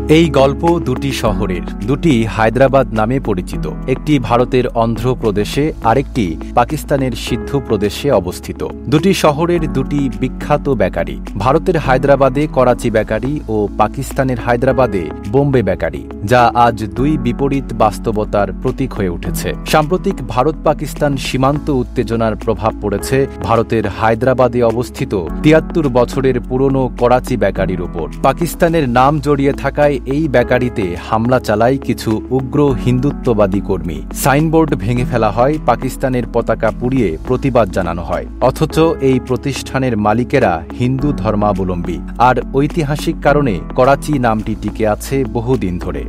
এই গল্প দুটি শহরের, দুটি হায়দ্রাবাদ নামে পরিচিত। একটি ভারতের অন্ধ্র প্রদেশে, আরেকটি পাকিস্তানের সিন্ধ প্রদেশে অবস্থিত। দুটি শহরের দুটি বিখ্যাত বেকারি, ভারতের হায়দ্রাবাদে করাচি বেকারি ও পাকিস্তানের হায়দ্রাবাদে বোম্বে বেকারি, যা আজ দুই বিপরীত বাস্তবতার প্রতীক হয়ে উঠেছে। সাম্প্রতিক ভারত পাকিস্তান সীমান্ত উত্তেজনার প্রভাব পড়েছে ভারতের হায়দ্রাবাদে অবস্থিত ৭৩ বছরের পুরনো করাচি বেকারির উপর। পাকিস্তানের নাম জড়িয়ে থাকায় এই বেকারিতে হামলা চালায় কিছু উগ্র হিন্দুত্ববাদী কর্মী। সাইনবোর্ড ভেঙে ফেলা হয়, পাকিস্তানের পতাকা পুড়িয়ে প্রতিবাদ জানানো হয়। অথচ এই প্রতিষ্ঠানের মালিকেরা হিন্দু ধর্মাবলম্বী, আর ঐতিহাসিক কারণে করাচি নামটি টিকে আছে বহুদিন ধরে।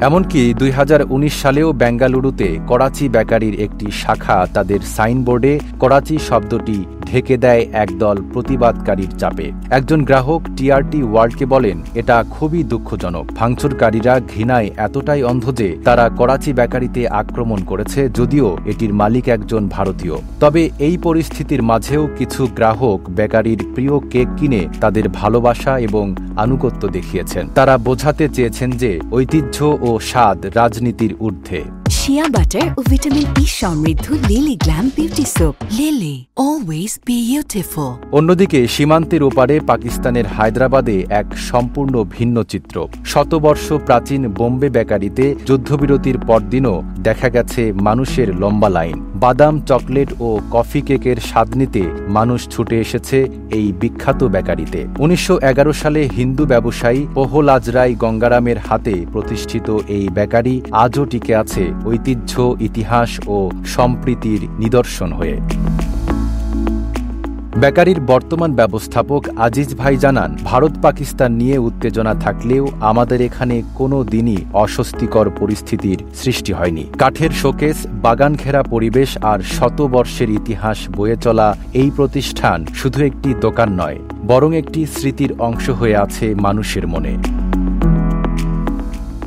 এমনকি ২০১৯ সালেও বেঙ্গালুরুতে করাচি বেকারির একটি শাখা তাদের সাইনবোর্ডে করাচি শব্দটি ঢেকে দেয় একদল প্রতিবাদকারীর চাপে। একজন গ্রাহক টিআরটি ওয়ার্ল্ডকে বলেন, এটা খুবই দুঃখজনক। ভাঙচুরকারীরা ঘৃণায় এতটাই অন্ধ যে তারা করাচি বেকারিতে আক্রমণ করেছে, যদিও এটির মালিক একজন ভারতীয়। তবে এই পরিস্থিতির মাঝেও কিছু গ্রাহক বেকারির প্রিয় কেক কিনে তাদের ভালোবাসা এবং আনুগত্য দেখিয়েছেন। তারা বোঝাতে চেয়েছেন যে ঐতিহ্য ও স্বাদ রাজনীতির ঊর্ধ্বে। শিয়া বাটার ও ভিটামিন ই সমৃদ্ধ lily glam beauty soap. Lily, always beautiful. অন্যদিকে সীমান্তের ওপারে পাকিস্তানের হায়দ্রাবাদে এক সম্পূর্ণ ভিন্ন চিত্র। শতবর্ষ প্রাচীন বোম্বে বেকারিতে যুদ্ধবিরতির পরদিনও দেখা গেছে মানুষের লম্বা লাইন। বাদাম, চকলেট ও কফি কেকের স্বাদ নিতে মানুষ ছুটে এসেছে এই বিখ্যাত বেকারিতে। ১৯১১ সালে হিন্দু ব্যবসায়ী প্রহ্লাদ রায় গঙ্গারামের হাতে প্রতিষ্ঠিত এই বেকারি আজও টিকে আছে ঐতিহ্য, ইতিহাস ও সম্প্রীতির নিদর্শন হয়ে। বেকারির বর্তমান ব্যবস্থাপক আজিজ ভাই জানান, ভারত পাকিস্তান নিয়ে উত্তেজনা থাকলেও আমাদের এখানে কোনো দিনই অস্বস্তিকর পরিস্থিতির সৃষ্টি হয়নি। কাঠের শোকেস, বাগান ঘেরা পরিবেশ আর শতবর্ষের ইতিহাস বয়ে চলা এই প্রতিষ্ঠান শুধু একটি দোকান নয়, বরং একটি স্মৃতির অংশ হয়ে আছে মানুষের মনে।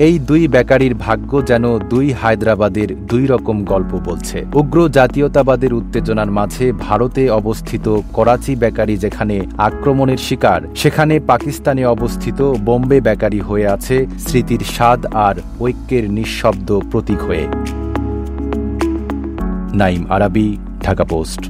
এই দুই বেকারির ভাগ্য যেন দুই হায়দ্রাবাদের দুই রকম গল্প বলছে। উগ্র জাতীয়তাবাদের উত্তেজনার মাঝে ভারতে অবস্থিত করাচি বেকারি যেখানে আক্রমণের শিকার, সেখানে পাকিস্তানে অবস্থিত বোম্বে বেকারি হয়ে আছে স্মৃতির স্বাদ আর ঐক্যের নিঃশব্দ প্রতীক হয়ে। নাইম আরাবী, ঢাকা পোস্ট।